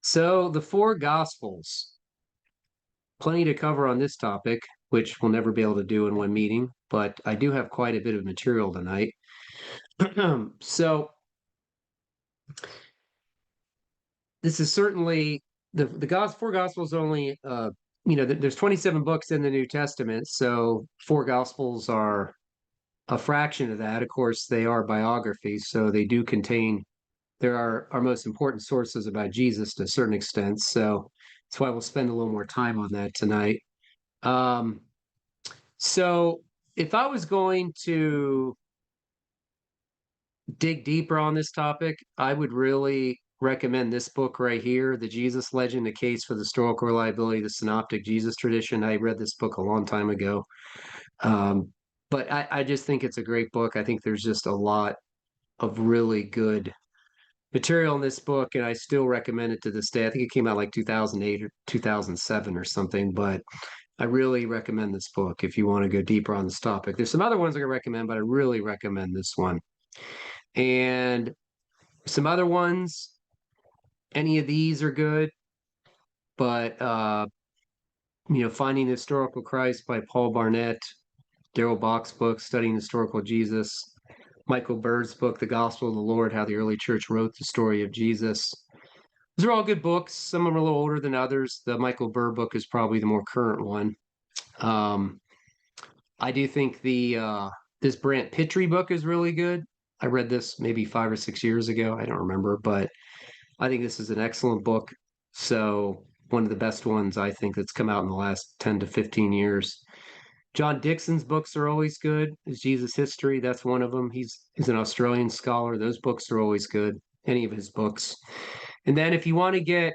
So the four gospels, plenty to cover on this topic, which we'll never be able to do in one meeting, but I do have quite a bit of material tonight. So this is certainly the four gospels only there's 27 books in the New Testament, so four gospels are a fraction of that. Of course, they are biographies, so they do contain there are our most important sources about Jesus to a certain extent. So that's why we'll spend a little more time on that tonight. Um, so if I was going to dig deeper on this topic, I would really recommend this book right here, The Jesus Legend, A Case for the Historical Reliability of the Synoptic Jesus Tradition. I read this book a long time ago. Um, but I just think it's a great book. I think there's just a lot of really good material in this book, and I still recommend it to this day. I think it came out like 2008 or 2007 or something, but I really recommend this book if you want to go deeper on this topic. There's some other ones I can recommend, but I really recommend this one. And some other ones, any of these are good, but Finding the Historical Christ by Paul Barnett, Darrell Bock's book, Studying Historical Jesus, Michael Bird's book, The Gospel of the Lord, How the Early Church Wrote the Story of Jesus. Those are all good books. Some of them are a little older than others. The Michael Bird book is probably the more current one. Um, I do think the this Brant Pitre book is really good. I read this maybe 5 or 6 years ago. I don't remember, but I think this is an excellent book. So one of the best ones I think that's come out in the last 10 to 15 years. John Dixon's books are always good. Is Jesus History? That's one of them. He's an Australian scholar. Those books are always good. Any of his books. And then if you want to get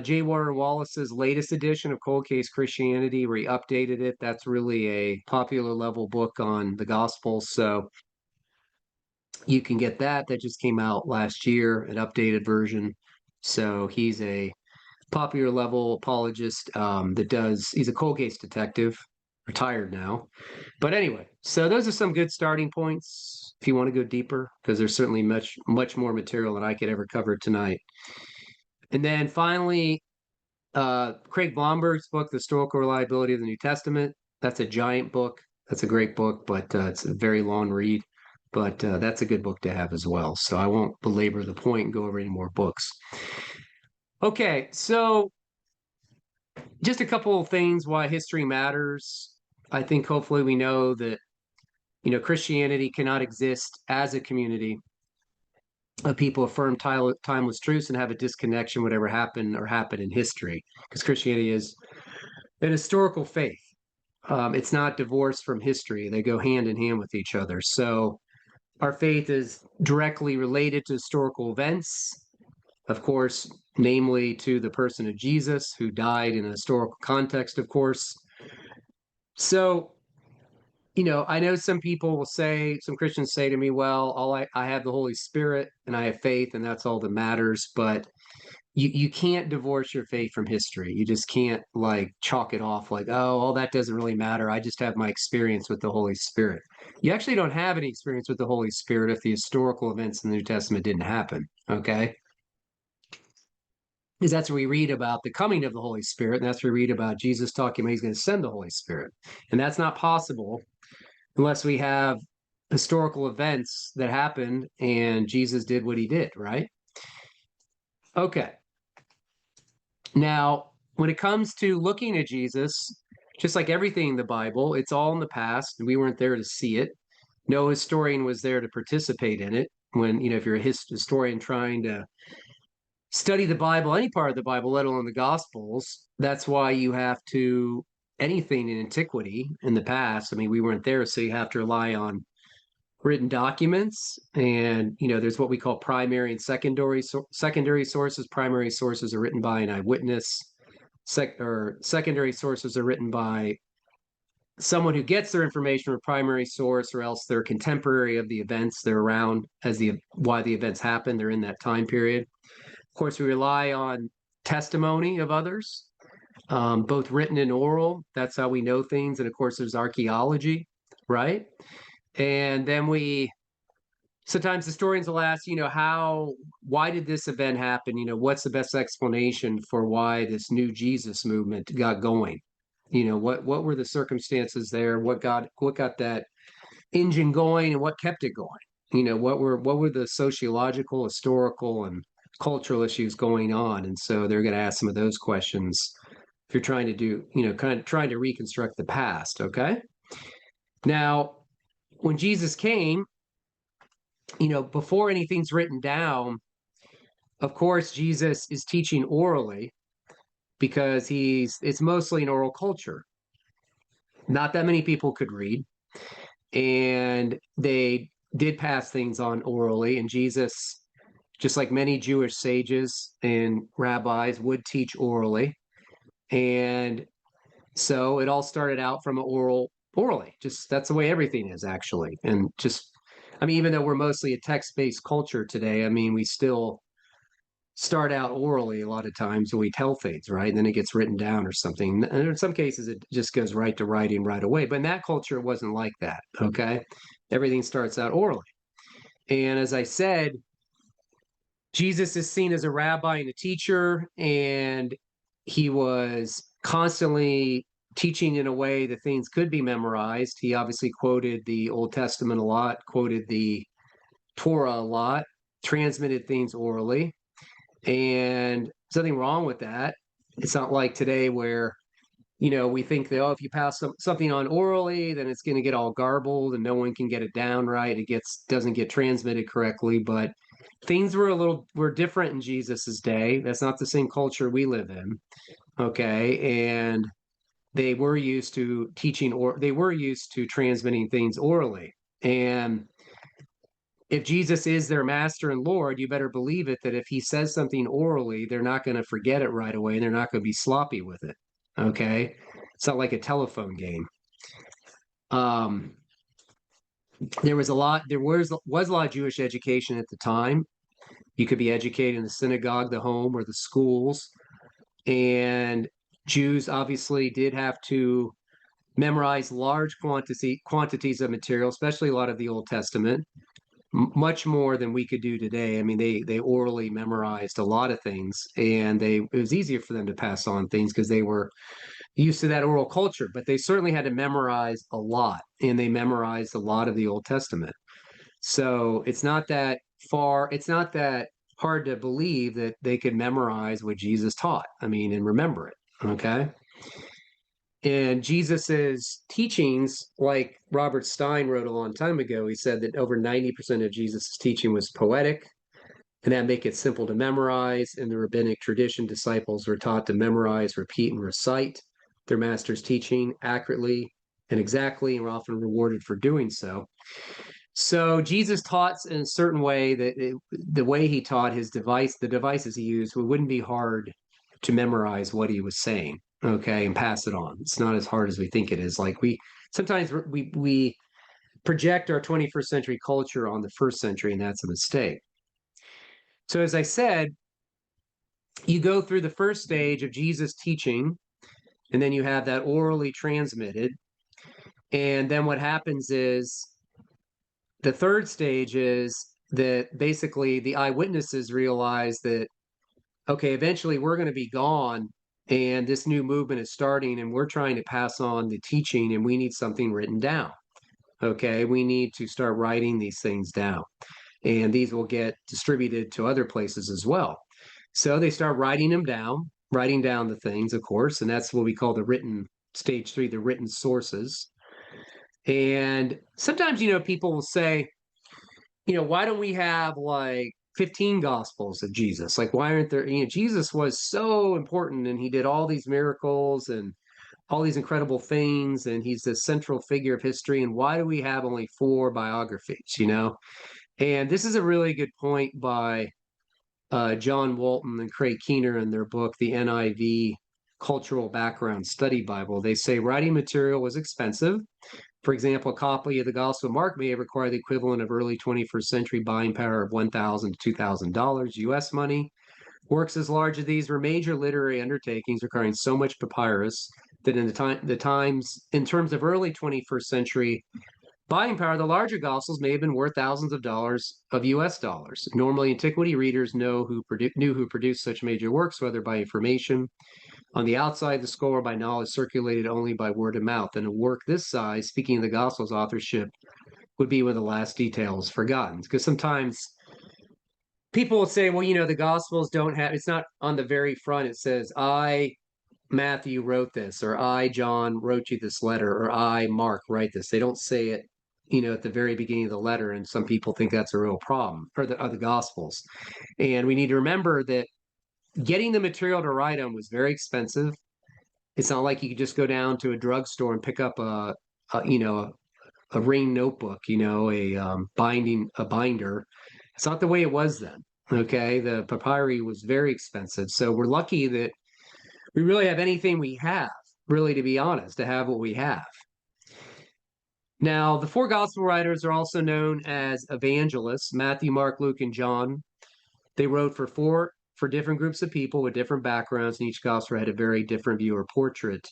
J. Warner Wallace's latest edition of Cold Case Christianity, where he updated it, that's really a popular level book on the gospel. So you can get that. That just came out last year, an updated version. So he's a popular level apologist he's a cold case detective, retired now. But anyway, so those are some good starting points if you want to go deeper, because there's certainly much more material than I could ever cover tonight. And then finally, Craig Blomberg's book, The Historical Reliability of the New Testament. That's a giant book. That's a great book, but it's a very long read. But that's a good book to have as well. So I won't belabor the point and go over any more books. Okay, so just a couple of things why history matters. I think hopefully we know that Christianity cannot exist as a community of people affirm timeless truths and have a disconnection whatever happened or happened in history, because Christianity is an historical faith. It's not divorced from history. They go hand in hand with each other. So our faith is directly related to historical events, of course, namely to the person of Jesus, who died in a historical context, of course. So, I know some people will say, some Christians say to me, well, I have the Holy Spirit and I have faith, and that's all that matters. But you can't divorce your faith from history. You just can't like chalk it off like, oh, all that doesn't really matter. I just have my experience with the Holy Spirit. You actually don't have any experience with the Holy Spirit if the historical events in the New Testament didn't happen. Okay. Because that's where we read about the coming of the Holy Spirit, and that's where we read about Jesus talking about he's going to send the Holy Spirit. And that's not possible unless we have historical events that happened and Jesus did what he did, right? Okay. Now, when it comes to looking at Jesus, just like everything in the Bible, it's all in the past. We weren't there to see it. No historian was there to participate in it. When, if you're a historian trying to study the Bible, any part of the Bible, let alone the Gospels, that's why you have to, anything in antiquity in the past, I mean, we weren't there, so you have to rely on written documents. And there's what we call primary and secondary sources. Primary sources are written by an eyewitness. Secondary sources are written by someone who gets their information from a primary source, or else they're contemporary of the events. They're around as why the events happen. They're in that time period. Of course, we rely on testimony of others, both written and oral. That's how we know things. And of course, there's archaeology, right? And then we sometimes historians will ask, why did this event happen? What's the best explanation for why this new Jesus movement got going? What were the circumstances there? What got that engine going, and what kept it going? What were the sociological, historical, and cultural issues going on? And so they're going to ask some of those questions if you're trying to do, kind of trying to reconstruct the past. Okay. Now, when Jesus came, before anything's written down, of course, Jesus is teaching orally because it's mostly an oral culture. Not that many people could read, and they did pass things on orally. And Jesus, just like many Jewish sages and rabbis, would teach orally. And so it all started out from orally. Just that's the way everything is, actually. And just, I mean, even though we're mostly a text-based culture today, I mean, we still start out orally a lot of times when we tell things, right? And then it gets written down or something. And in some cases, it just goes right to writing right away. But in that culture, it wasn't like that. Okay. Everything starts out orally. And as I said, Jesus is seen as a rabbi and a teacher, and he was constantly teaching in a way that things could be memorized. He obviously quoted the Old Testament a lot, quoted the Torah a lot, transmitted things orally. And there's nothing wrong with that. It's not like today where, we think that, if you pass something on orally, then it's going to get all garbled and no one can get it down right. Doesn't get transmitted correctly. But things were different in Jesus's day. That's not the same culture we live in. Okay. And they were used to teaching, or they were used to transmitting things orally. And if Jesus is their master and Lord, you better believe it that if he says something orally, they're not going to forget it right away, and they're not going to be sloppy with it. Okay. It's not like a telephone game. There was a lot of Jewish education at the time. You could be educated in the synagogue, the home, or the schools. And Jews obviously did have to memorize large quantities of material, especially a lot of the Old Testament, much more than we could do today. I mean, they orally memorized a lot of things, and it was easier for them to pass on things because they were used to that oral culture. But they certainly had to memorize a lot, and they memorized a lot of the Old Testament. So it's not that hard to believe that they could memorize what Jesus taught. I mean, and remember it. Okay. And Jesus's teachings, like Robert Stein wrote a long time ago, he said that over 90% of Jesus's teaching was poetic, and that make it simple to memorize. In the rabbinic tradition, disciples were taught to memorize, repeat, and recite their master's teaching accurately and exactly, and were often rewarded for doing so. So Jesus taught in a certain way that the way he taught the devices he used, it wouldn't be hard to memorize what he was saying, okay, and pass it on. It's not as hard as we think it is. Like sometimes we project our 21st century culture on the first century, and that's a mistake. So as I said, you go through the first stage of Jesus teaching, and then you have that orally transmitted. And then what happens is the third stage is that basically the eyewitnesses realize that, okay, eventually we're going to be gone, and this new movement is starting, and we're trying to pass on the teaching, and we need something written down. Okay, we need to start writing these things down, and these will get distributed to other places as well. So they start writing down the things, of course, and that's what we call the written stage 3, the written sources. And sometimes, people will say, why don't we have like 15 gospels of Jesus? Like, why aren't there, Jesus was so important, and he did all these miracles and all these incredible things, and he's the central figure of history. And why do we have only 4 biographies, And this is a really good point by John Walton and Craig Keener in their book, The NIV Cultural Background Study Bible. They say writing material was expensive. For example, a copy of the Gospel of Mark may have required the equivalent of early 21st century buying power of $1,000 to $2,000 US money. Works as large as these were major literary undertakings requiring so much papyrus that in terms of early 21st century buying power. The larger gospels may have been worth thousands of dollars of US dollars. Normally, antiquity readers knew who produced such major works, whether by information on the outside of the scroll or by knowledge circulated only by word of mouth. And a work this size, speaking of the gospel's authorship, would be one of the last details forgotten. Because sometimes people will say, well, the gospels don't have, it's not on the very front. It says, I, Matthew, wrote this, or I, John, wrote you this letter, or I, Mark, write this. They don't say it, at the very beginning of the letter. And some people think that's a real problem, or the gospels. And we need to remember that getting the material to write them was very expensive. It's not like you could just go down to a drugstore and pick up a Ring notebook, a binder. It's not the way it was then. Okay, the papyri was very expensive, so we're lucky that we really have anything we have. Really, to be honest, to have what we have. Now, the four gospel writers are also known as evangelists: Matthew, Mark, Luke, and John. They wrote for different groups of people with different backgrounds, and each gospel had a very different view or portrait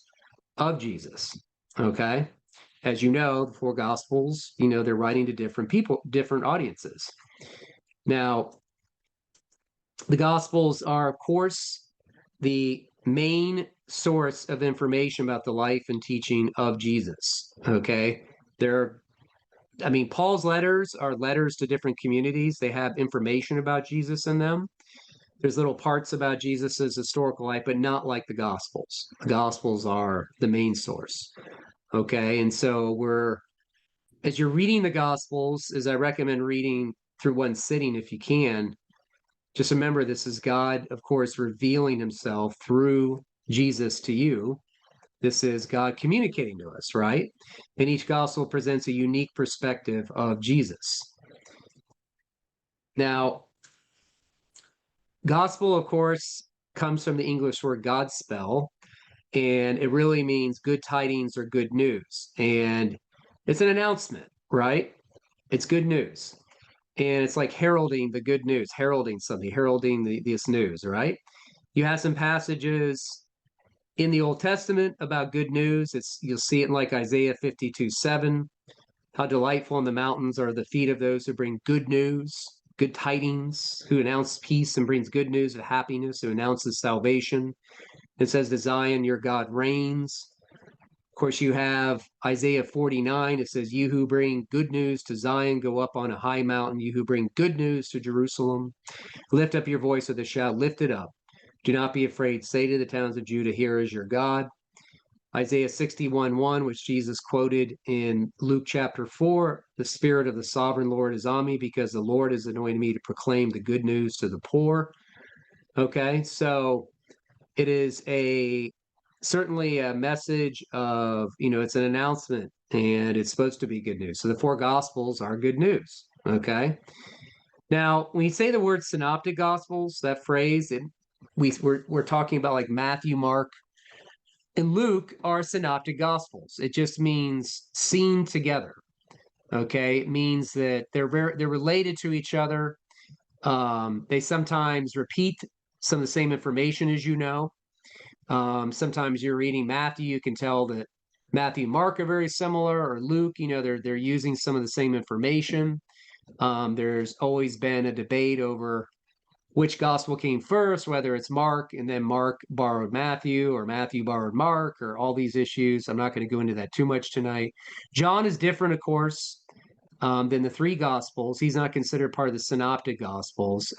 of Jesus. Okay. As you know, the four gospels, they're writing to different people, different audiences. Now, the gospels are, of course, the main source of information about the life and teaching of Jesus. Okay. Paul's letters are letters to different communities. They have information about Jesus in them. There's little parts about Jesus's historical life, but not like the Gospels. The Gospels are the main source. Okay, and so as you're reading the Gospels, as I recommend reading through one sitting if you can, just remember this is God, of course, revealing himself through Jesus to you. This is God communicating to us, right? And each Gospel presents a unique perspective of Jesus. Now, Gospel, of course, comes from the English word Godspell, and it really means good tidings or good news. And it's an announcement, right? It's good news. And it's like heralding the good news, heralding something, heralding this news, right? You have some passages in the Old Testament about good news. You'll see it in like Isaiah 52:7. How delightful in the mountains are the feet of those who bring good news, good tidings, who announce peace and brings good news of happiness, who announces salvation. It says to Zion, your God reigns. Of course, you have Isaiah 49. It says, you who bring good news to Zion, go up on a high mountain. You who bring good news to Jerusalem, lift up your voice with a shout, lift it up. Do not be afraid. Say to the towns of Judah, here is your God. Isaiah 61:1, which Jesus quoted in Luke chapter 4, the Spirit of the sovereign Lord is on me because the Lord has anointed me to proclaim the good news to the poor. Okay, so it is certainly a message of, it's an announcement, and it's supposed to be good news. So the four gospels are good news. Okay. Now, when you say the word synoptic gospels, that phrase, we're talking about like Matthew, Mark, and Luke are synoptic gospels. It just means seen together. Okay. It means that they're related to each other. They sometimes repeat some of the same information, as you know. Sometimes you're reading Matthew, you can tell that Matthew and Mark are very similar, or Luke, they're using some of the same information. There's always been a debate over which gospel came first, whether it's Mark and then Mark borrowed Matthew, or Matthew borrowed Mark, or all these issues. I'm not going to go into that too much tonight. John is different, of course, than the three gospels. He's not considered part of the synoptic gospels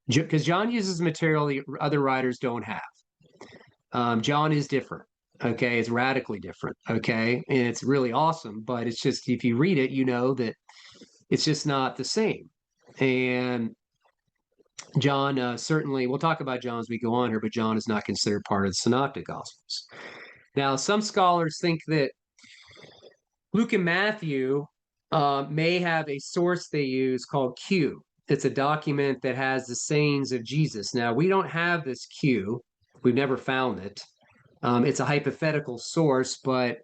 because John uses material the other writers don't have. John is different. Okay, it's radically different. Okay, and it's really awesome, but it's just, if you read it, you know that it's just not the same. And John, certainly, we'll talk about John as we go on here, but John is not considered part of the synoptic gospels. Now, some scholars think that Luke and Matthew may have a source they use called Q. It's a document that has the sayings of Jesus. Now, we don't have this Q. We've never found it. It's a hypothetical source, but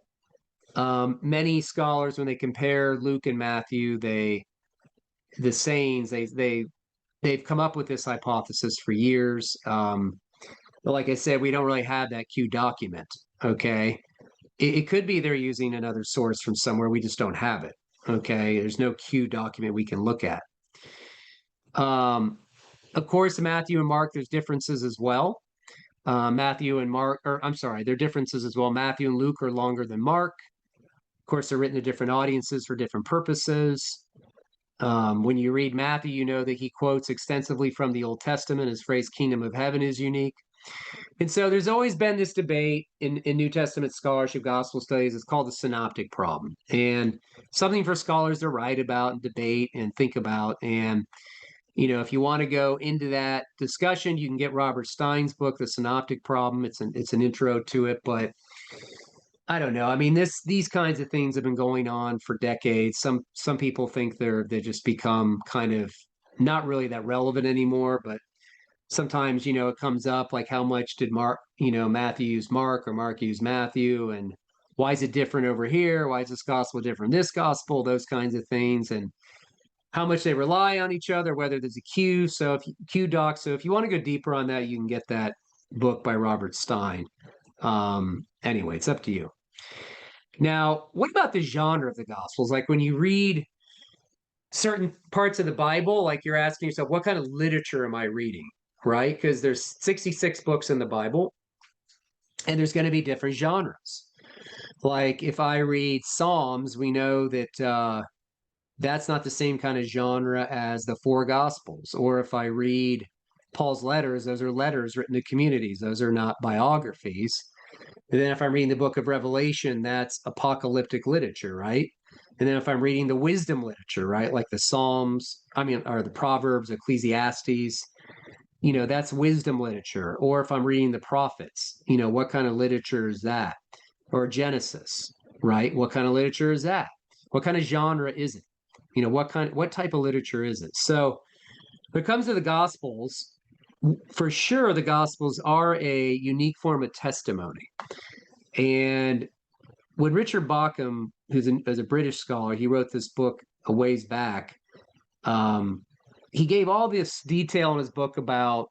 many scholars, when they compare Luke and Matthew, the sayings, they've come up with this hypothesis for years. But like I said, we don't really have that Q document. Okay. it could be they're using another source from somewhere. We just don't have it. Okay. There's no Q document we can look at. Of course, Matthew and Mark, there's differences as well. Matthew and Mark, or I'm sorry, there are differences as well. Matthew and Luke are longer than Mark. Of course, they're written to different audiences for different purposes. When you read Matthew, you know that he quotes extensively from the Old Testament. His phrase kingdom of heaven is unique. And so there's always been this debate in New Testament scholarship, gospel studies. It's called the synoptic problem. And something for scholars to write about and debate and think about. And, you know, if you want to go into that discussion, you can get Robert Stein's book, The Synoptic Problem. It's an intro to it, but I don't know. I mean, these kinds of things have been going on for decades. Some people think they just become kind of not really that relevant anymore, but sometimes, you know, it comes up like how much did Matthew use Mark or Mark use Matthew, and why is it different over here? Why is this gospel different than this gospel? Those kinds of things, and how much they rely on each other, whether there's a Q. So Q doc. So if you want to go deeper on that, you can get that book by Robert Stein. Anyway, it's up to you. Now, what about the genre of the Gospels? Like when you read certain parts of the Bible, like you're asking yourself, what kind of literature am I reading? Right? Because there's 66 books in the Bible, and there's going to be different genres. Like if I read Psalms, we know that that's not the same kind of genre as the four Gospels. Or if I read Paul's letters, those are letters written to communities. Those are not biographies. And then if I'm reading the book of Revelation, that's apocalyptic literature, right? And then if I'm reading the wisdom literature, right, like the Psalms, or the Proverbs, Ecclesiastes, you know, that's wisdom literature. Or if I'm reading the prophets, you know, what kind of literature is that? Or Genesis, right? What kind of literature is that? What kind of genre is it? You know, what type of literature is it? So when it comes to the Gospels, for sure, the Gospels are a unique form of testimony. And when Richard Bauckham, who's a British scholar, he wrote this book a ways back. He gave all this detail in his book about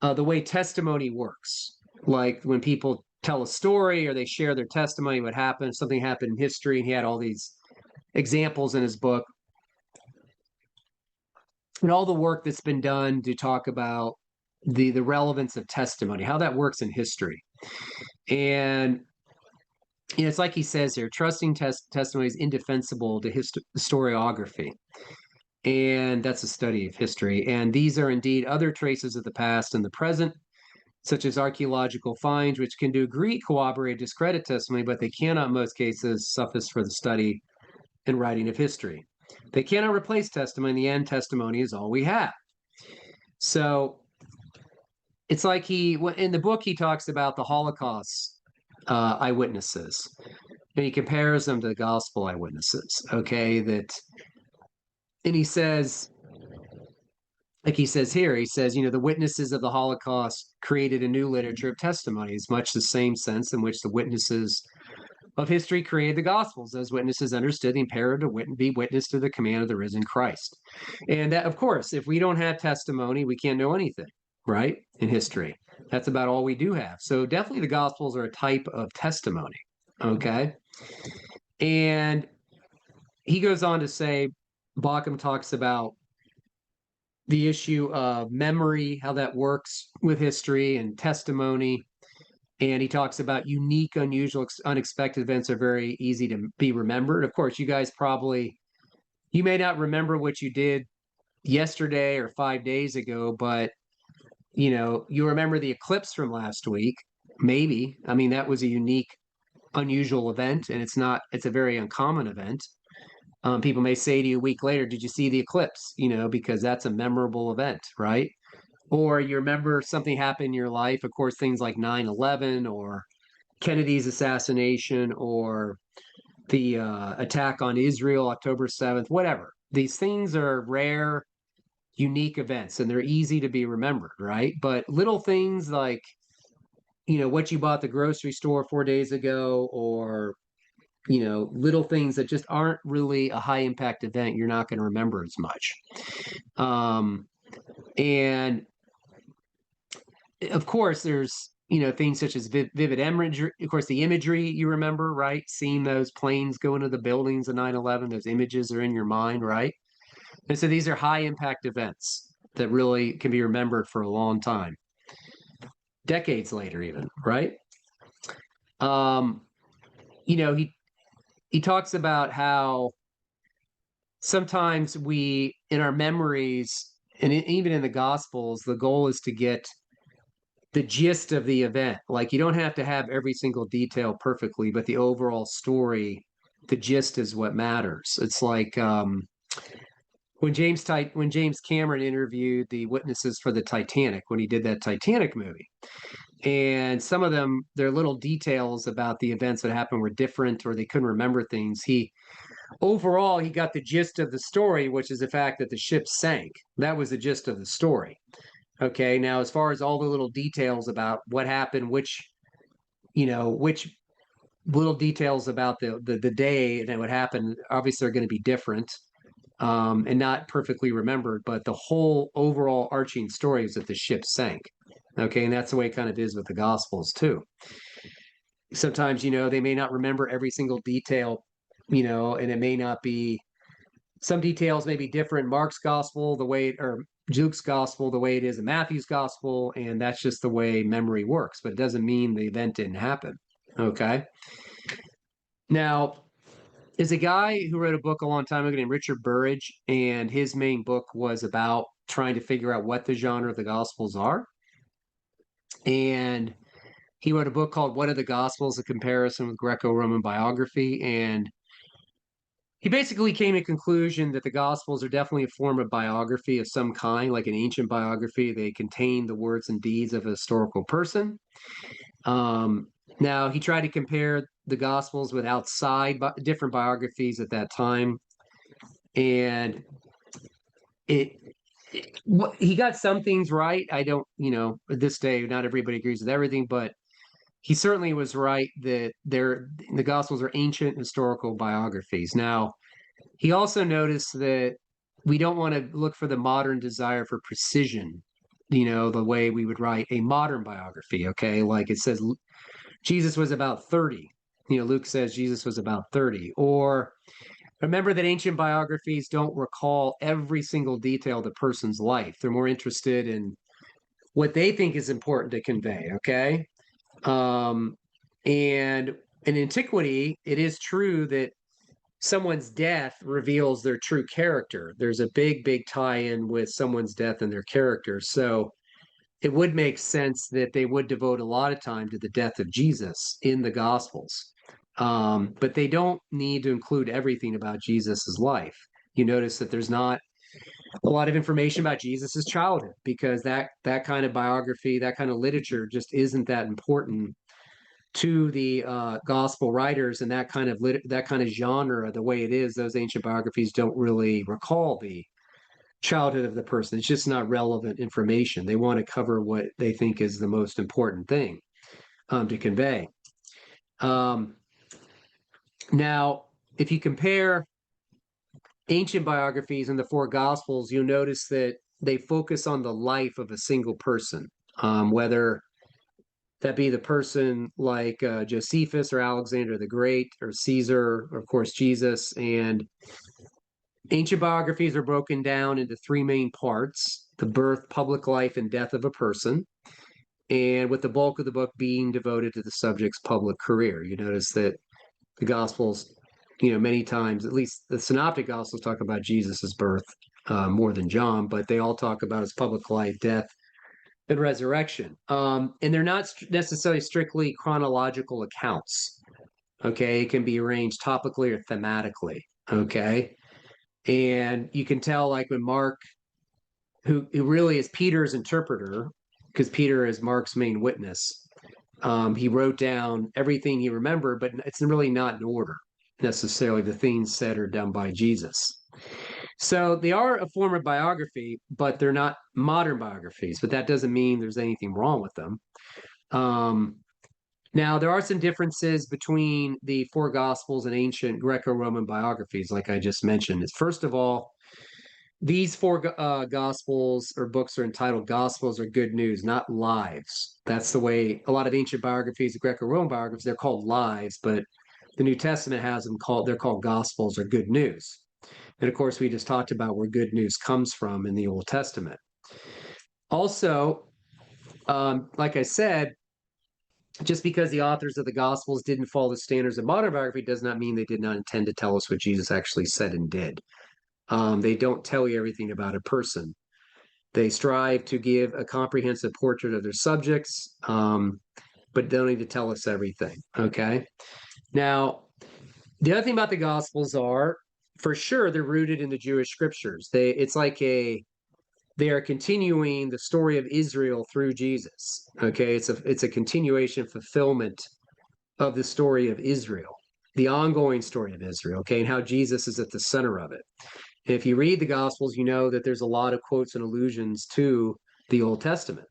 the way testimony works. Like when people tell a story or they share their testimony, what happened, something happened in history, and he had all these examples in his book. And all the work that's been done to talk about the relevance of testimony, how that works in history. And you know, it's like he says here, trusting testimony is indefensible to historiography. And that's a study of history. And these are indeed other traces of the past and the present, such as archaeological finds, which can to a degree corroborate, discredit testimony, but they cannot in most cases suffice for the study and writing of history. They cannot replace testimony. In the end, testimony is all we have. So it's like in the book, he talks about the Holocaust eyewitnesses, and he compares them to the gospel eyewitnesses. Okay, and he says, like he says here, he says, you know, the witnesses of the Holocaust created a new literature of testimony. It's much the same sense in which the witnesses of history created the Gospels. Those witnesses understood the imperative to be witness to the command of the risen Christ. And that, of course, if we don't have testimony, we can't know anything, right? In history. That's about all we do have. So definitely the Gospels are a type of testimony, okay? And he goes on to say, Bauckham talks about the issue of memory, how that works with history and testimony. And he talks about unique, unusual, unexpected events are very easy to be remembered. Of course, you may not remember what you did yesterday or 5 days ago, but you know, you remember the eclipse from last week, maybe. I mean, that was a unique, unusual event, and it's a very uncommon event. People may say to you a week later, did you see the eclipse? You know, because that's a memorable event, right? Or you remember something happened in your life, of course, things like 9/11 or Kennedy's assassination or the attack on Israel, October 7th, whatever. These things are rare, unique events, and they're easy to be remembered, right? But little things like, you know, what you bought at the grocery store 4 days ago, or you know, little things that just aren't really a high impact event, you're not going to remember as much. And of course, there's things such as vivid imagery. Of course, the imagery you remember, right? Seeing those planes go into the buildings of 9/11, those images are in your mind, right? And so these are high impact events that really can be remembered for a long time, decades later, even, right? Um, he talks about how sometimes we, in our memories, and even in the Gospels, the goal is to get the gist of the event. Like, you don't have to have every single detail perfectly, but the overall story, the gist is what matters. It's like when James Cameron interviewed the witnesses for the Titanic, when he did that Titanic movie. And some of them, their little details about the events that happened were different, or they couldn't remember things. Overall, he got the gist of the story, which is the fact that the ship sank. That was the gist of the story. Okay, now as far as all the little details about what happened, which little details about the day and what happened, obviously are going to be different, and not perfectly remembered, but the whole overall arching story is that the ship sank. Okay, and that's the way it kind of is with the Gospels too. Sometimes, they may not remember every single detail, and it may not be, some details may be different in Mark's Gospel, or Luke's Gospel, the way it is in Matthew's Gospel, and that's just the way memory works, but it doesn't mean the event didn't happen. Okay. Now, there's a guy who wrote a book a long time ago named Richard Burridge, and his main book was about trying to figure out what the genre of the Gospels are. And he wrote a book called What Are the Gospels? A Comparison with Greco-Roman Biography. And he basically came to the conclusion that the Gospels are definitely a form of biography of some kind, like an ancient biography. They contain the words and deeds of a historical person. Now, he tried to compare the Gospels with different biographies at that time. And he got some things right. I don't, at this day, not everybody agrees with everything, but he certainly was right that the Gospels are ancient historical biographies. Now, he also noticed that we don't want to look for the modern desire for precision, the way we would write a modern biography. Okay, like it says Jesus was about 30. Luke says Jesus was about 30. Or remember that ancient biographies don't recall every single detail of the person's life. They're more interested in what they think is important to convey. Okay. And in antiquity, it is true that someone's death reveals their true character. There's a big, big tie-in with someone's death and their character. So it would make sense that they would devote a lot of time to the death of Jesus in the Gospels. But they don't need to include everything about Jesus's life. You notice that there's not a lot of information about Jesus's childhood, because that kind of biography, that kind of literature just isn't that important to the gospel writers, and that kind of genre, the way it is. Those ancient biographies don't really recall the childhood of the person. It's just not relevant information. They want to cover what they think is the most important thing to convey. Now, if you compare ancient biographies and the four Gospels, you'll notice that they focus on the life of a single person, whether that be the person like Josephus or Alexander the Great or Caesar, or of course Jesus. And ancient biographies are broken down into three main parts: the birth, public life, and death of a person, and with the bulk of the book being devoted to the subject's public career. You notice that the Gospels, many times, at least the Synoptic Gospels, talk about Jesus's birth more than John, but they all talk about his public life, death, and resurrection. And they're not necessarily strictly chronological accounts. Okay, it can be arranged topically or thematically. Okay, and you can tell, like when Mark, who really is Peter's interpreter, because Peter is Mark's main witness, he wrote down everything he remembered, but it's really not in order necessarily, the things said or done by Jesus. So they are a form of biography, but they're not modern biographies. But that doesn't mean there's anything wrong with them. Now, there are some differences between the four Gospels and ancient Greco-Roman biographies, like I just mentioned. First of all, these four gospels or books are entitled Gospels or Good News, not lives. That's the way a lot of ancient biographies, the Greco-Roman biographies, they're called lives, but the New Testament has them they're called Gospels or Good News. And of course, we just talked about where good news comes from in the Old Testament. Also, like I said, just because the authors of the Gospels didn't follow the standards of modern biography does not mean they did not intend to tell us what Jesus actually said and did. They don't tell you everything about a person. They strive to give a comprehensive portrait of their subjects, but don't need to tell us everything. Okay. Now, the other thing about the Gospels are, for sure, they're rooted in the Jewish scriptures. It's like they are continuing the story of Israel through Jesus. Okay, it's a continuation, fulfillment of the story of Israel, the ongoing story of Israel. Okay, and how Jesus is at the center of it. And if you read the Gospels, you know that there's a lot of quotes and allusions to the Old Testament.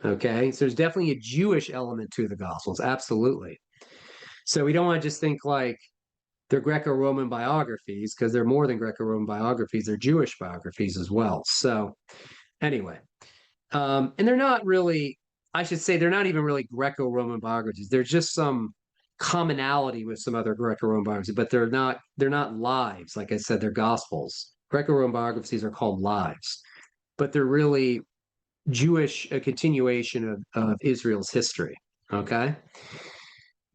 Okay, so there's definitely a Jewish element to the Gospels, absolutely. So we don't want to just think like they're Greco-Roman biographies, because they're more than Greco-Roman biographies, they're Jewish biographies as well. So anyway, and they're not really, I should say, they're not even really Greco-Roman biographies. There's just some commonality with some other Greco-Roman biographies, but they're not lives. Like I said, they're Gospels. Greco-Roman biographies are called lives, but they're really Jewish, a continuation of Israel's history. Okay.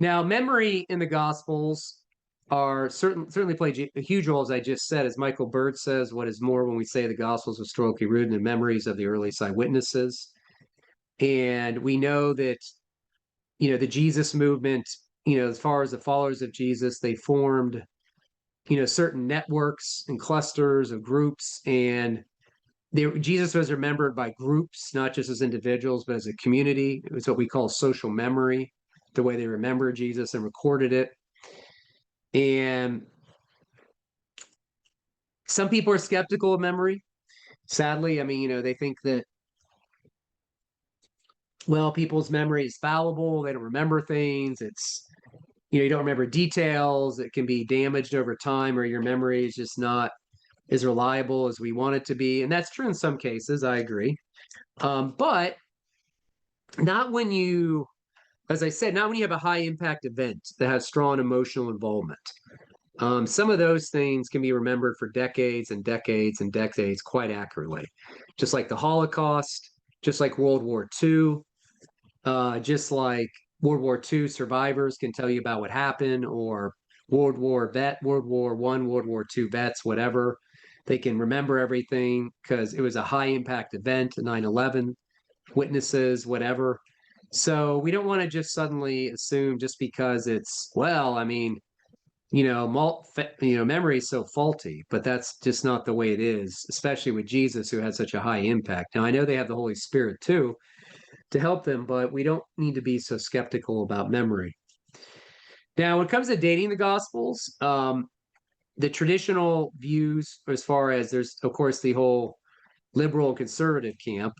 Now, memory in the Gospels are certainly play a huge role, as I just said. As Michael Bird says, what is more when we say the Gospels are historically rooted in memories of the earliest eyewitnesses. And we know that, the Jesus movement, as far as the followers of Jesus, they formed, certain networks and clusters of groups. And Jesus was remembered by groups, not just as individuals, but as a community. It was what we call social memory, the way they remembered Jesus and recorded it. And some people are skeptical of memory. Sadly, I mean, they think that, well, people's memory is fallible. They don't remember things. It's, you don't remember details. It can be damaged over time, or your memory is just not as reliable as we want it to be. And that's true in some cases. I agree. But not when you, as I said, not when you have a high impact event that has strong emotional involvement. Some of those things can be remembered for decades and decades and decades quite accurately, just like the Holocaust, just like World War II, just like World War II survivors can tell you about what happened, or World War I, World War II vets, whatever. They can remember everything because it was a high impact event, 9/11, witnesses, whatever. So we don't want to just suddenly assume just because it's, well, I mean, memory is so faulty, but that's just not the way it is, especially with Jesus, who had such a high impact. Now, I know they have the Holy Spirit too to help them, but we don't need to be so skeptical about memory. Now, when it comes to dating the Gospels, the traditional views, as far as there's, of course, the whole liberal conservative camp.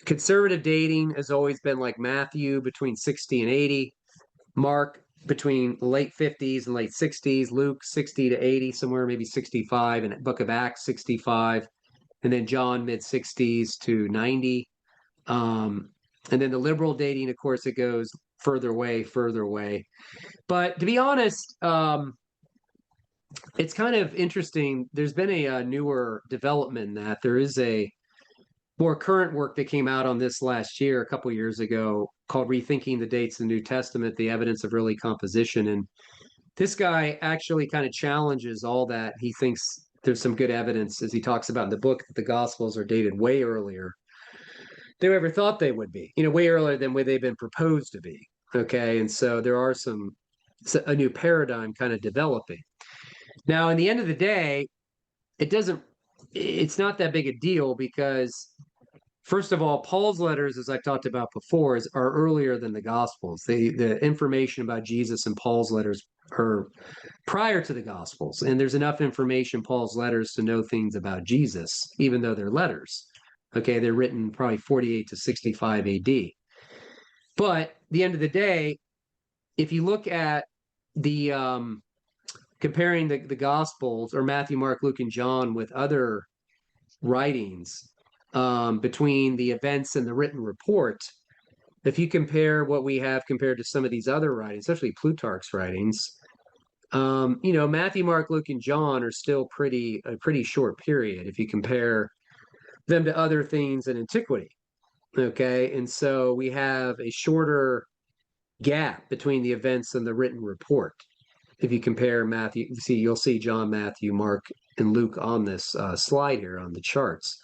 Conservative dating has always been like Matthew between 60 and 80, Mark between late 50s and late 60s, Luke 60 to 80, somewhere maybe 65, and Book of Acts 65, and then John mid 60s to 90. And then the liberal dating, of course, it goes further away, further away. But to be honest, it's kind of interesting. There's been a newer development in that there is a more current work that came out on this last year, a couple years ago, called Rethinking the Dates in the New Testament, the Evidence of Early Composition. And this guy actually kind of challenges all that. He thinks there's some good evidence, as he talks about in the book, that the Gospels are dated way earlier than we ever thought they would be, way earlier than where they've been proposed to be. Okay. And so there are a new paradigm kind of developing. Now, in the end of the day, it's not that big a deal because, first of all, Paul's letters, as I've talked about before, are earlier than the Gospels. The information about Jesus in Paul's letters are prior to the Gospels, and there's enough information in Paul's letters to know things about Jesus, even though they're letters. Okay, they're written probably 48 to 65 AD. But at the end of the day, if you look at the comparing the Gospels, or Matthew, Mark, Luke, and John, with other writings, between the events and the written report, if you compare what we have compared to some of these other writings, especially Plutarch's writings, Matthew, Mark, Luke, and John are still a pretty short period if you compare them to other things in antiquity. Okay, and so we have a shorter gap between the events and the written report. If you compare Matthew, you'll see John, Matthew, Mark, and Luke on this slide here on the charts.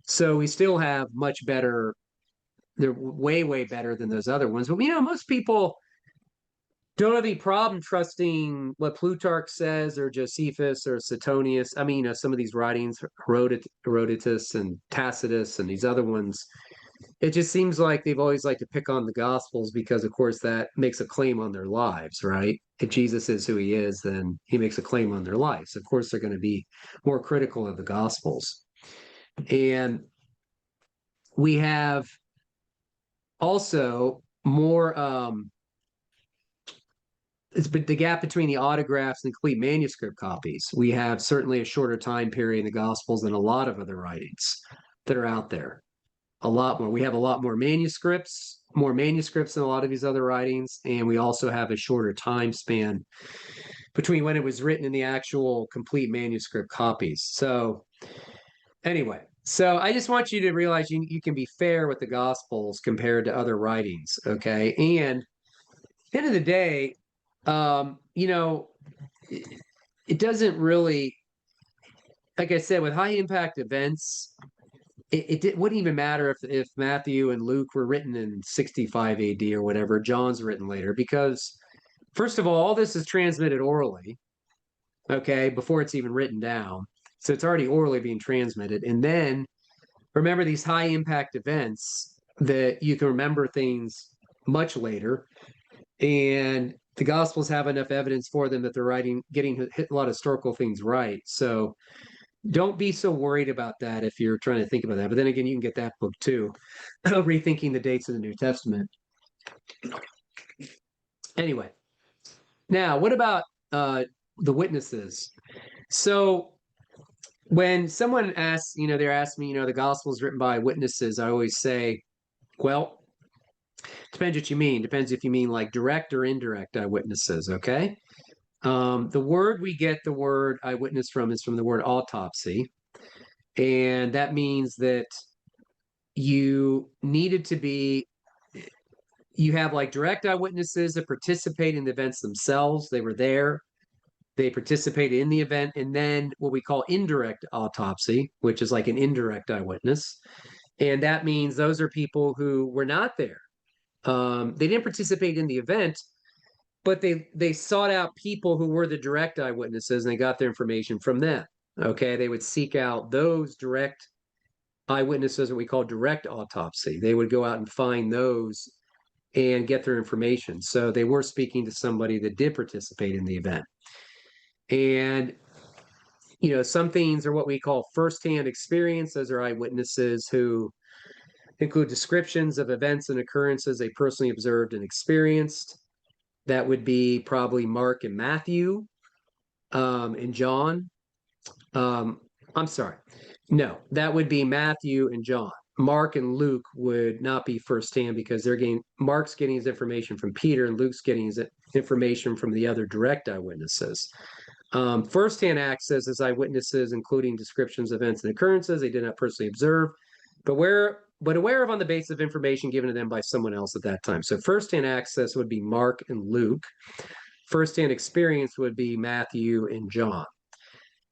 So we still have much better. They're way, way better than those other ones. But most people don't have any problem trusting what Plutarch says, or Josephus, or Suetonius. I mean, some of these writings, Herodotus and Tacitus and these other ones. It just seems like they've always liked to pick on the Gospels because, of course, that makes a claim on their lives, right? If Jesus is who he is, then he makes a claim on their lives. Of course, they're going to be more critical of the Gospels. And we have also more, it's the gap between the autographs and complete manuscript copies. We have certainly a shorter time period in the Gospels than a lot of other writings that are out there. A lot more. We have a lot more manuscripts than a lot of these other writings, and we also have a shorter time span between when it was written and the actual complete manuscript copies. So anyway, so I just want you to realize you can be fair with the Gospels compared to other writings, okay? And at the end of the day, it doesn't really, like I said, with high impact events, it wouldn't even matter if Matthew and Luke were written in 65 AD or whatever, John's written later, because first of all this is transmitted orally, okay, before it's even written down. So it's already orally being transmitted. And then remember, these high impact events, that you can remember things much later, and the Gospels have enough evidence for them that they're getting a lot of historical things right. So don't be so worried about that if you're trying to think about that. But then again, you can get that book too, Rethinking the Dates of the New Testament. Anyway, now what about the witnesses? So when someone asks, they're asking me, the gospel is written by witnesses, I always say, well, depends what you mean. Depends if you mean like direct or indirect eyewitnesses, okay? The word we get the word eyewitness from is from the word autopsy. And that means that you have like direct eyewitnesses that participate in the events themselves. They were there. They participated in the event. And then what we call indirect autopsy, which is like an indirect eyewitness. And that means those are people who were not there. They didn't participate in the event, but they sought out people who were the direct eyewitnesses, and they got their information from them. Okay, they would seek out those direct eyewitnesses, what we call direct autopsy. They would go out and find those and get their information. So they were speaking to somebody that did participate in the event. And some things are what we call firsthand experience. Those are eyewitnesses who include descriptions of events and occurrences they personally observed and experienced. That would be probably Mark and Matthew, and John. I'm sorry. No, that would be Matthew and John. Mark and Luke would not be firsthand because Mark's getting his information from Peter, and Luke's getting his information from the other direct eyewitnesses. Firsthand access as eyewitnesses, including descriptions of events and occurrences they did not personally observe, but aware of on the basis of information given to them by someone else at that time. So firsthand access would be Mark and Luke. Firsthand experience would be Matthew and John.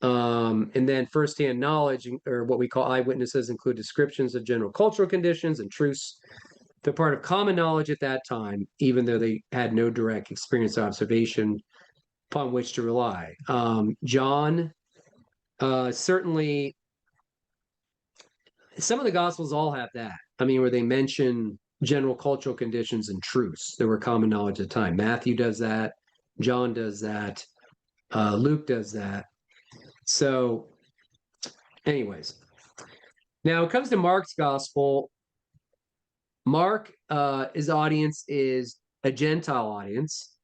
And then firsthand knowledge, or what we call eyewitnesses, include descriptions of general cultural conditions and truths. They're part of common knowledge at that time, even though they had no direct experience or observation upon which to rely. John, certainly, some of the Gospels all have that. I mean, where they mention general cultural conditions and truths that were common knowledge at the time. Matthew does that. John does that. Luke does that. So anyways, now it comes to Mark's gospel. Mark, his audience is a Gentile audience.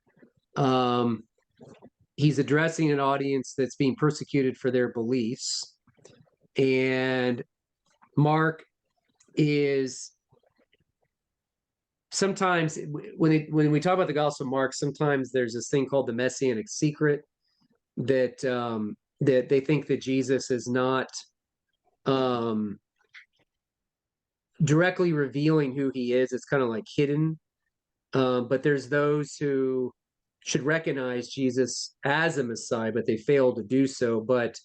he's addressing an audience that's being persecuted for their beliefs. And Mark is sometimes, when we talk about the Gospel of Mark, sometimes there's this thing called the Messianic secret, that that they think that Jesus is not directly revealing who he is. It's kind of like hidden. But there's those who should recognize Jesus as a Messiah, but they fail to do so. But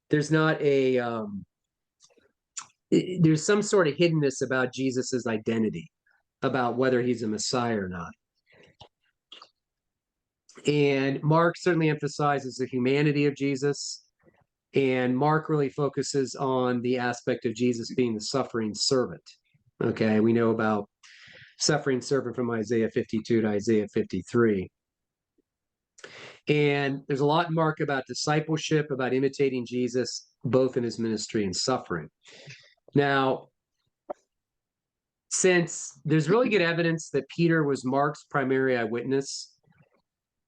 there's not there's some sort of hiddenness about Jesus's identity, about whether he's a Messiah or not. And Mark certainly emphasizes the humanity of Jesus. And Mark really focuses on the aspect of Jesus being the suffering servant. Okay, we know about suffering servant from Isaiah 52 to Isaiah 53. And there's a lot in Mark about discipleship, about imitating Jesus, both in his ministry and suffering. Now, since there's really good evidence that Peter was Mark's primary eyewitness,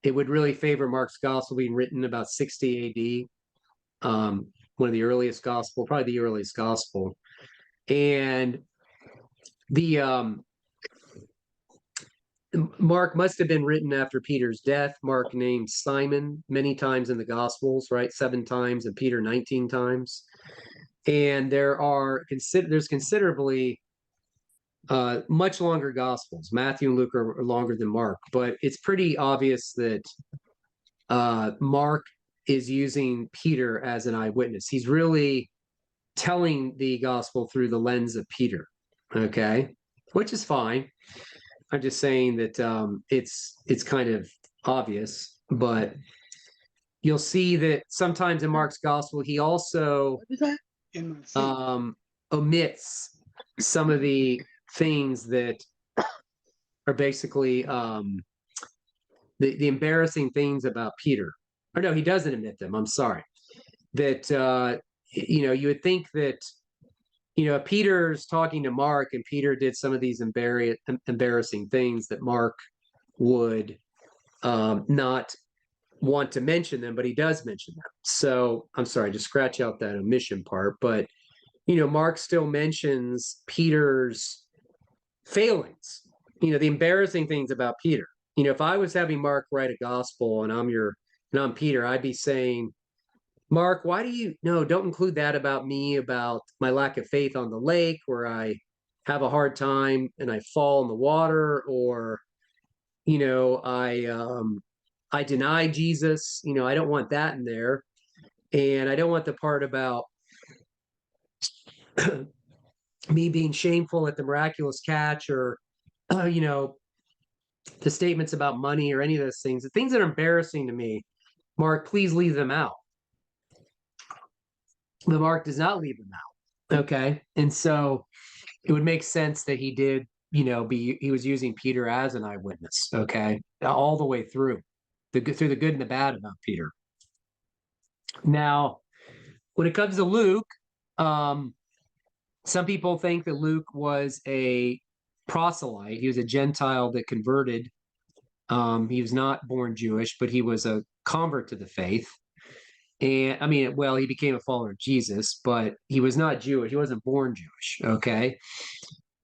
it would really favor Mark's gospel being written about 60 AD, one of the earliest gospel, probably the earliest gospel. And the Mark must have been written after Peter's death. Mark named Simon many times in the Gospels, right? 7 times, and Peter 19 times. And there's considerably much longer Gospels. Matthew and Luke are longer than Mark, but it's pretty obvious that Mark is using Peter as an eyewitness. He's really telling the gospel through the lens of Peter, okay? Which is fine. I'm just saying that it's kind of obvious, but you'll see that sometimes in Mark's gospel, he also omits some of the things that are basically the embarrassing things about Peter. Or no, he doesn't omit them. I'm sorry. That you would think that if Peter's talking to Mark and Peter did some of these embarrassing things, that Mark would not want to mention them, but he does mention them. So I'm sorry, just scratch out that omission part. But Mark still mentions Peter's failings, the embarrassing things about Peter. If I was having Mark write a gospel and I'm Peter, I'd be saying, Mark, don't include that about me, about my lack of faith on the lake, where I have a hard time and I fall in the water, or, I deny Jesus. I don't want that in there. And I don't want the part about me being shameful at the miraculous catch, or, the statements about money, or any of those things. The things that are embarrassing to me, Mark, please leave them out. But Mark does not leave them out. Okay. And so it would make sense that he did, he was using Peter as an eyewitness. Okay. All the way through the good and the bad about Peter. Now, when it comes to Luke, some people think that Luke was a proselyte. He was a Gentile that converted. He was not born Jewish, but he was a convert to the faith. And he became a follower of Jesus, but he was not Jewish. He wasn't born Jewish. Okay.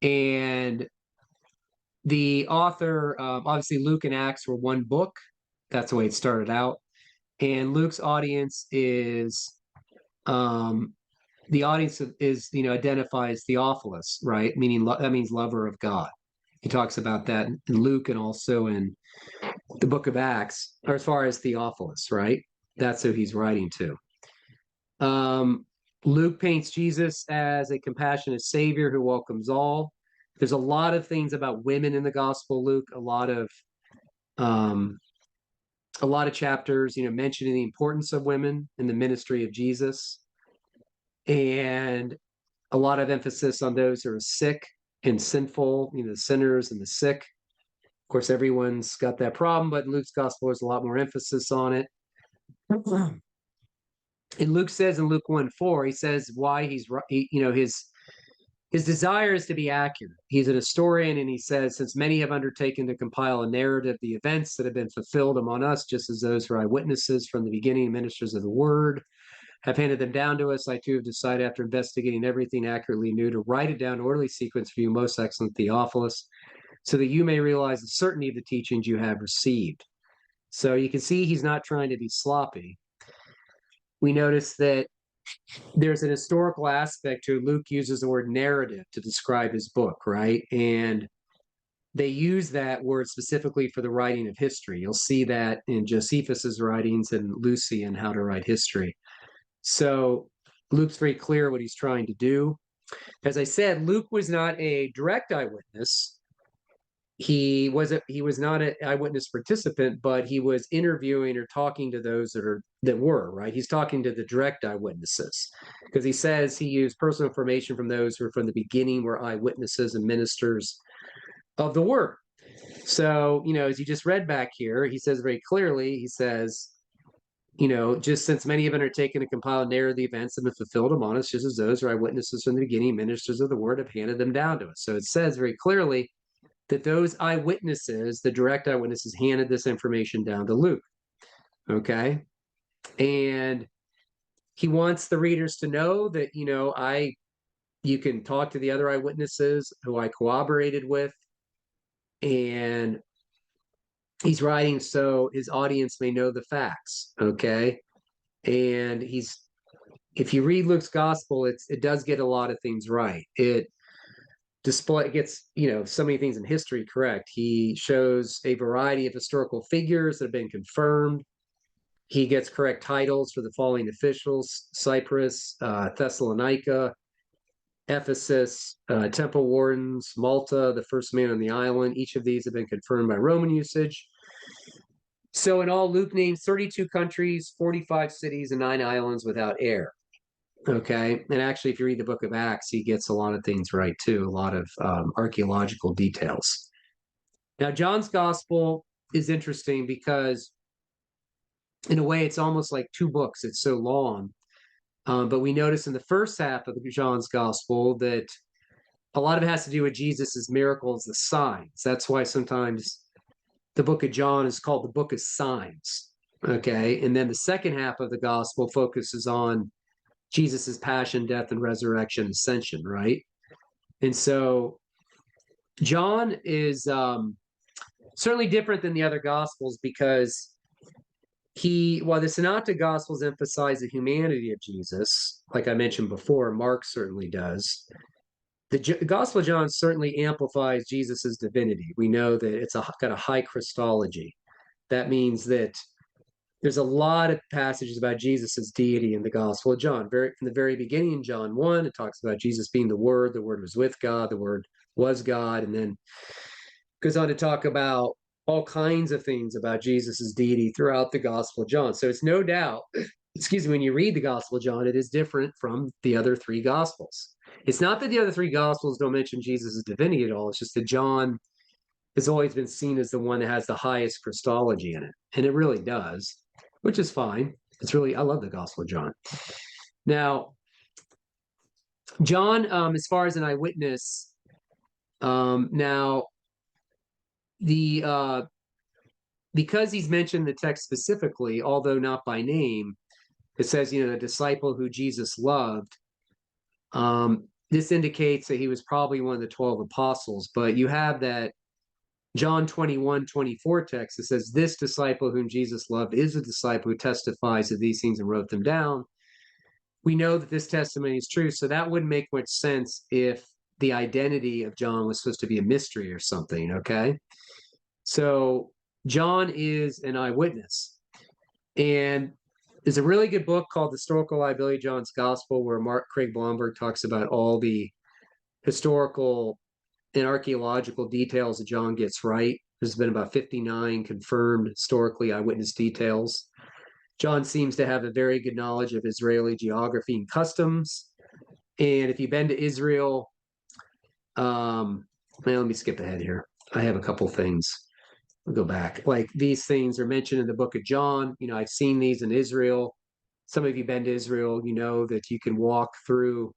And the author, obviously Luke and Acts were one book. That's the way it started out. And Luke's audience identifies Theophilus, right? Meaning that means lover of God. He talks about that in Luke and also in the book of Acts, or as far as Theophilus, right? That's who he's writing to. Luke paints Jesus as a compassionate savior who welcomes all. There's a lot of things about women in the gospel, Luke, a lot of chapters, mentioning the importance of women in the ministry of Jesus, and a lot of emphasis on those who are sick and sinful, the sinners and the sick. Of course, everyone's got that problem, but in Luke's gospel, there's a lot more emphasis on it. And Luke says in Luke 1:4, he says why his His desire is to be accurate. He's an historian, and he says, since many have undertaken to compile a narrative of the events that have been fulfilled among us, just as those who are eyewitnesses from the beginning, ministers of the word, have handed them down to us, I too have decided, after investigating everything accurately new, to write it down in orderly sequence for you, most excellent Theophilus, so that you may realize the certainty of the teachings you have received. So you can see he's not trying to be sloppy. We notice that there's an historical aspect to it. Luke uses the word narrative to describe his book, right? And they use that word specifically for the writing of history. You'll see that in Josephus's writings and Lucian, How to Write History. So Luke's very clear what he's trying to do. As I said, Luke was not a direct eyewitness. He was not an eyewitness participant, but he was interviewing or talking to those that were, right? He's talking to the direct eyewitnesses, because he says he used personal information from those who from the beginning were eyewitnesses and ministers of the word. So, as you just read back here, he says very clearly, he says, just since many have undertaken to compile and narrate the events that have been fulfilled among us, just as those are eyewitnesses from the beginning, ministers of the word, have handed them down to us. So it says very clearly that those eyewitnesses, the direct eyewitnesses, handed this information down to Luke. Okay. And he wants the readers to know that, you can talk to the other eyewitnesses who I corroborated with. And he's writing so his audience may know the facts. Okay. And if you read Luke's gospel, it does get a lot of things right. It gets so many things in history correct. He shows a variety of historical figures that have been confirmed. He gets correct titles for the following officials: Cyprus, Thessalonica, Ephesus, temple wardens, Malta, the first man on the island. Each of these have been confirmed by Roman usage. So in all, Luke names 32 countries, 45 cities, and 9 islands without air. Okay. And actually, if you read the book of Acts, he gets a lot of things right too, a lot of archaeological details. Now, John's gospel is interesting because in a way, it's almost like 2 books. It's so long. But we notice in the first half of John's gospel that a lot of it has to do with Jesus's miracles, the signs. That's why sometimes the book of John is called the book of signs. Okay. And then the second half of the gospel focuses on Jesus's passion, death, and resurrection, ascension, right? And so John is certainly different than the other gospels because while the Synoptic Gospels emphasize the humanity of Jesus, like I mentioned before, Mark certainly does. The Gospel of John certainly amplifies Jesus's divinity. We know that it's got a high Christology. That means that there's a lot of passages about Jesus's deity in the Gospel of John. From the very beginning, in John 1, it talks about Jesus being the Word was with God, the Word was God, and then goes on to talk about all kinds of things about Jesus's deity throughout the Gospel of John. So it's no doubt, when you read the Gospel of John, it is different from the other 3 Gospels. It's not that the other 3 Gospels don't mention Jesus' divinity at all. It's just that John has always been seen as the one that has the highest Christology in it. And it really does, which is fine. I love the Gospel of John. Now, John, as far as an eyewitness, now because he's mentioned the text specifically, although not by name, it says, the disciple who Jesus loved. This indicates that he was probably one of the 12 apostles, but you have that John 21:24 text that says, this disciple whom Jesus loved is a disciple who testifies to these things and wrote them down. We know that this testimony is true, so that wouldn't make much sense if the identity of John was supposed to be a mystery or something, okay? So John is an eyewitness. And there's a really good book called The Historical Liability of John's Gospel, where Craig Blomberg talks about all the historical and archaeological details that John gets right. There's been about 59 confirmed historically eyewitness details. John seems to have a very good knowledge of Israeli geography and customs. And if you've been to Israel, let me skip ahead here. I have a couple things. I'll go back. Like these things are mentioned in the book of John. I've seen these in Israel. Some of you been to Israel, you know that you can walk through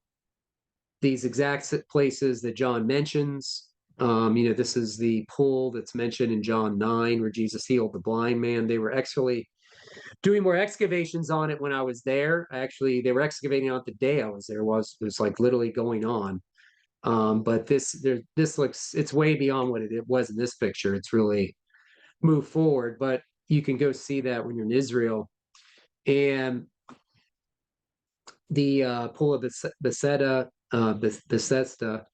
these exact places that John mentions. This is the pool that's mentioned in John 9 where Jesus healed the blind man. They were actually doing more excavations on it when I was there. Actually, they were excavating on it the day I was there. It was like literally going on. But this looks, it's way beyond what it was in this picture. It's really moved forward, but you can go see that when you're in Israel. And the pool of Bethesda, Bethesda,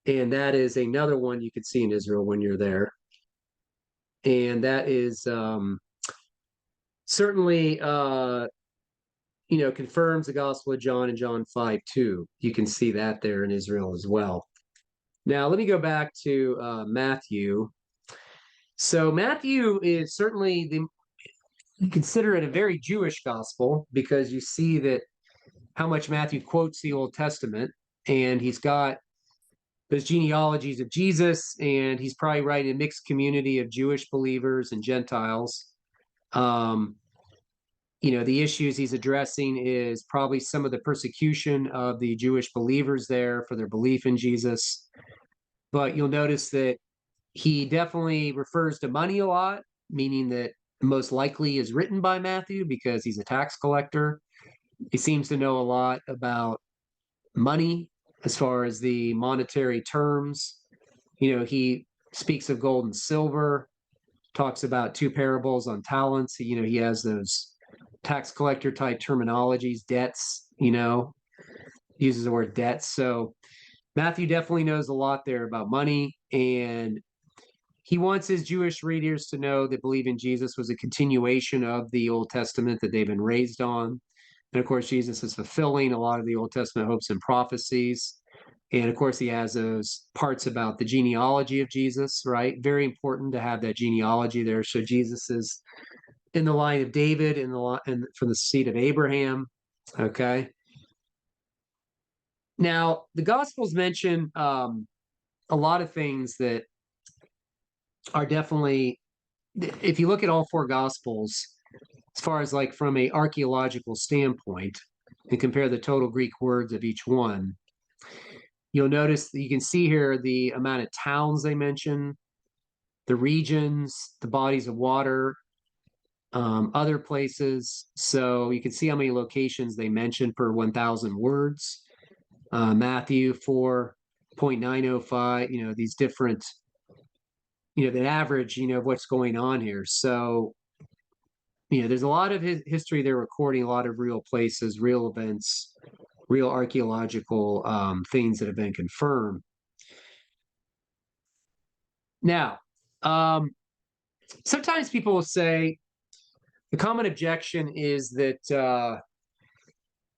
and that is another one you could see in Israel when you're there. And that is certainly confirms the Gospel of John in John 5 too. You can see that there in Israel as well. Now let me go back to Matthew. So Matthew is certainly you consider it a very Jewish gospel because you see that how much Matthew quotes the Old Testament, and he's got those genealogies of Jesus, and he's probably writing a mixed community of Jewish believers and Gentiles. The issues he's addressing is probably some of the persecution of the Jewish believers there for their belief in Jesus. But you'll notice that he definitely refers to money a lot, meaning that most likely is written by Matthew because he's a tax collector. He seems to know a lot about money as far as the monetary terms. He speaks of gold and silver, talks about two parables on talents. He has those tax collector type terminologies, debts, uses the word debts. So Matthew definitely knows a lot there about money, and he wants his Jewish readers to know that believing Jesus was a continuation of the Old Testament that they've been raised on. And of course, Jesus is fulfilling a lot of the Old Testament hopes and prophecies. And of course, he has those parts about the genealogy of Jesus, right? Very important to have that genealogy there. So Jesus is in the line of David, and from the seed of Abraham. Okay. Now, the Gospels mention a lot of things that are definitely, if you look at all four Gospels, as far as like from a archaeological standpoint, and compare the total Greek words of each one, you'll notice that you can see here the amount of towns they mention, the regions, the bodies of water, other places. So you can see how many locations they mention per 1,000 words. Matthew 4.905, these different, the average, of what's going on here. So, there's a lot of history they're recording, a lot of real places, real events, real archaeological things that have been confirmed. Now, sometimes people will say the common objection is that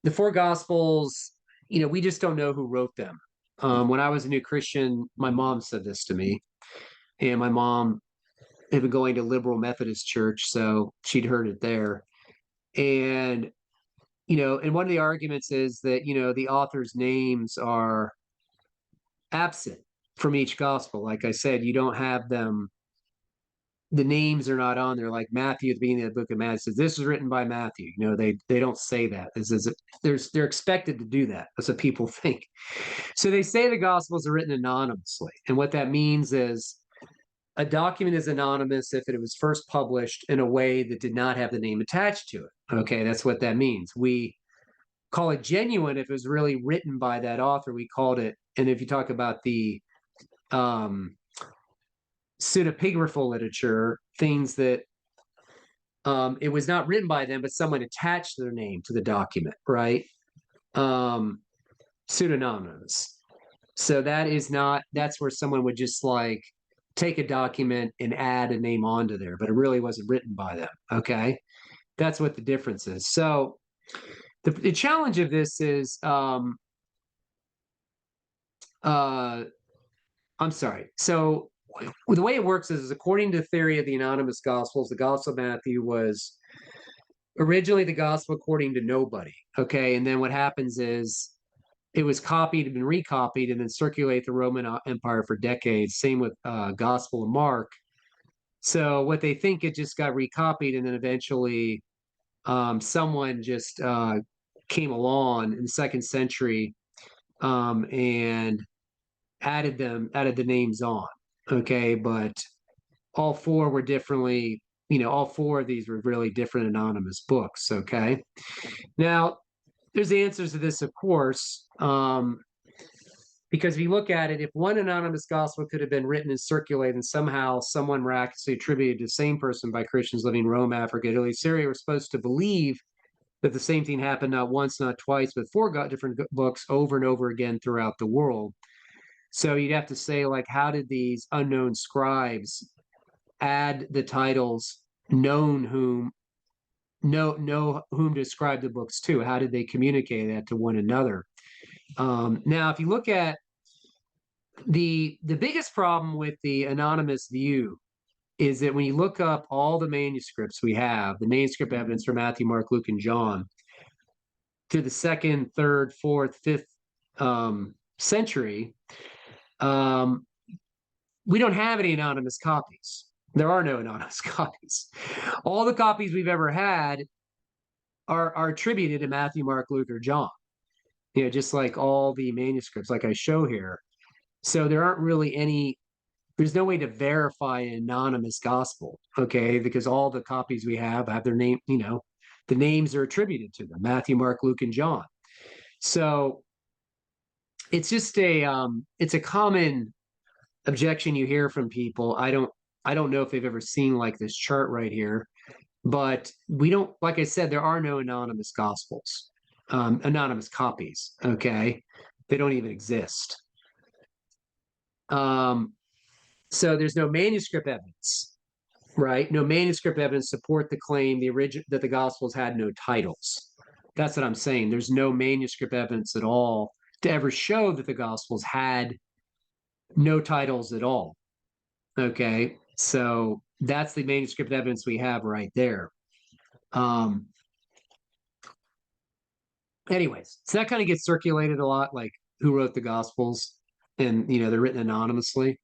the four Gospels, we just don't know who wrote them. When I was a new Christian, my mom said this to me, and my mom had been going to Liberal Methodist Church, so she'd heard it there. And, and one of the arguments is that, the authors' names are absent from each gospel. Like I said, you don't have them, the names are not on there. Like Matthew at the beginning of the book of Matthew says, this is written by Matthew. They don't say that. They're expected to do that. That's what people think. So they say the gospels are written anonymously. And what that means is a document is anonymous if it was first published in a way that did not have the name attached to it. Okay, that's what that means. We call it genuine if it was really written by that author. We called it, and if you talk about the pseudepigraphal literature, things that it was not written by them, but someone attached their name to the document, right? Pseudonymous. So that's where someone would just like take a document and add a name onto there, but it really wasn't written by them. Okay. That's what the difference is. So the challenge of this is, I'm sorry. So the way it works is according to the theory of the anonymous gospels, the Gospel of Matthew was originally the gospel according to nobody. Okay. And then what happens is it was copied and recopied and then circulated the Roman Empire for decades. Same with Gospel of Mark. So what they think, it just got recopied, and then eventually someone just came along in the 2nd century and added the names on. Okay, but all four were differently, all four of these were really different anonymous books. Okay, now there's answers to this, of course. Because if you look at it, if one anonymous gospel could have been written and circulated, and somehow someone miraculously attributed to the same person by Christians living in Rome, Africa, Italy, Syria, were supposed to believe that the same thing happened not once, not twice, but four different books over and over again throughout the world. So you'd have to say, like, how did these unknown scribes add the titles known whom know whom to ascribe the books to? How did they communicate that to one another? Now, if you look at the biggest problem with the anonymous view is that when you look up all the manuscripts we have, the manuscript evidence for Matthew, Mark, Luke, and John, to the second, third, fourth, fifth century, we don't have any anonymous copies. There are no anonymous copies. All the copies we've ever had are attributed to Matthew, Mark, Luke, or John. Just like all the manuscripts, like I show here. So there aren't really any. There's no way to verify an anonymous gospel, okay? Because all the copies we have their name. The names are attributed to them: Matthew, Mark, Luke, and John. So it's just it's a common objection you hear from people. I don't know if they've ever seen like this chart right here, but we don't, like I said, there are no anonymous gospels, anonymous copies, okay? They don't even exist. So there's no manuscript evidence, right? No manuscript evidence support the claim that the Gospels had no titles. That's what I'm saying. There's no manuscript evidence at all to ever show that the Gospels had no titles at all. Okay, so that's the manuscript evidence we have right there. Anyways, so that kind of gets circulated a lot, like who wrote the Gospels, and they're written anonymously.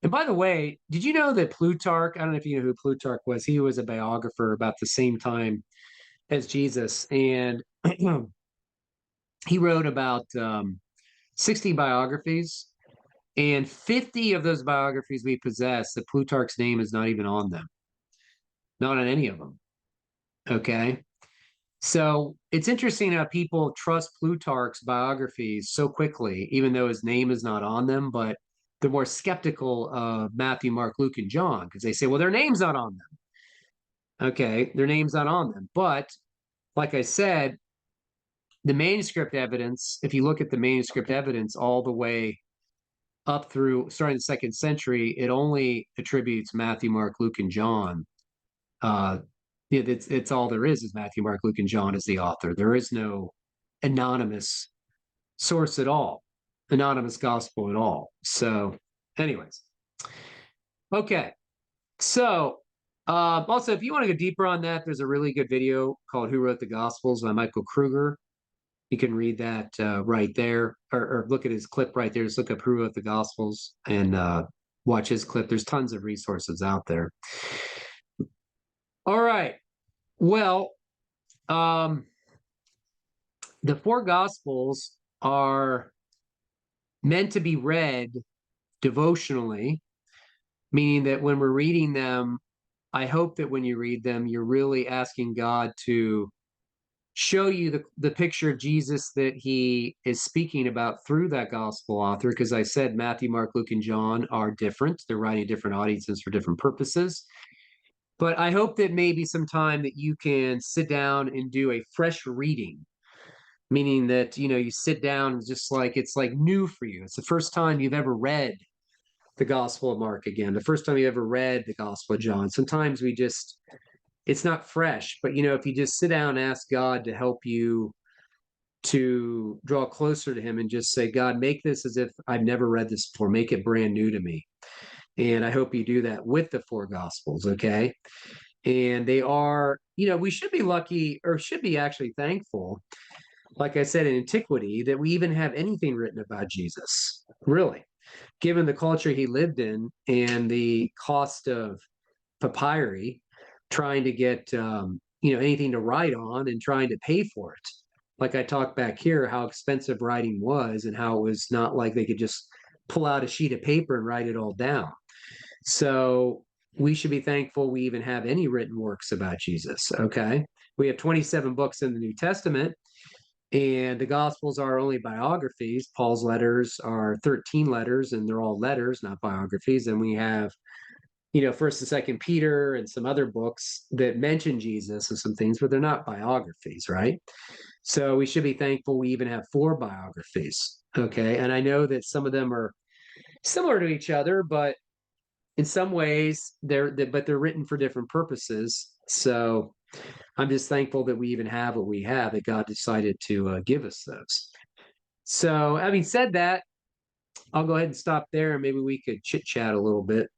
And by the way, did you know that Plutarch, I don't know if you know who Plutarch was, he was a biographer about the same time as Jesus, and he wrote about 60 biographies, and 50 of those biographies we possess, that Plutarch's name is not even on them, not on any of them. Okay, so it's interesting how people trust Plutarch's biographies so quickly, even though his name is not on them, but they're more skeptical of Matthew, Mark, Luke, and John because they say, well, their name's not on them. Okay, their name's not on them. But like I said, the manuscript evidence, if you look at the manuscript evidence all the way up through starting the second century, it only attributes Matthew, Mark, Luke, and John. It's all there is Matthew, Mark, Luke, and John as the author. There is no anonymous source at all, anonymous gospel at all. So, anyways, okay. So, also, if you want to go deeper on that, there's a really good video called "Who Wrote the Gospels" by Michael Kruger. You can read that right there, or look at his clip right there. Just look up "Who Wrote the Gospels" and watch his clip. There's tons of resources out there. All right. Well, the four Gospels are meant to be read devotionally, meaning that when we're reading them, I hope that when you read them, you're really asking God to show you the picture of Jesus that he is speaking about through that gospel author. Because I said Matthew, Mark, Luke, and John are different. They're writing different audiences for different purposes. But I hope that maybe sometime that you can sit down and do a fresh reading, meaning that, you sit down and just like, it's like new for you. It's the first time you've ever read the Gospel of Mark again, the first time you ever read the Gospel of John. Sometimes it's not fresh, but if you just sit down and ask God to help you to draw closer to him and just say, God, make this as if I've never read this before, make it brand new to me. And I hope you do that with the four Gospels, okay? And they are, we should be lucky, or should be actually thankful, like I said, in antiquity, that we even have anything written about Jesus, really, given the culture he lived in and the cost of papyri, trying to get anything to write on and trying to pay for it. like I talked back here, how expensive writing was and how it was not like they could just pull out a sheet of paper and write it all down. So we should be thankful we even have any written works about Jesus. Okay. We have 27 books in the New Testament, and the Gospels are only biographies. Paul's letters are 13 letters, and they're all letters, not biographies. And we have, First and Second Peter and some other books that mention Jesus and some things, but they're not biographies, right? So we should be thankful we even have 4 biographies. Okay. And I know that some of them are similar to each other, but in some ways they're written for different purposes. So I'm just thankful that we even have what we have, that God decided to give us those. So having said that, I'll go ahead and stop there, and maybe we could chit chat a little bit.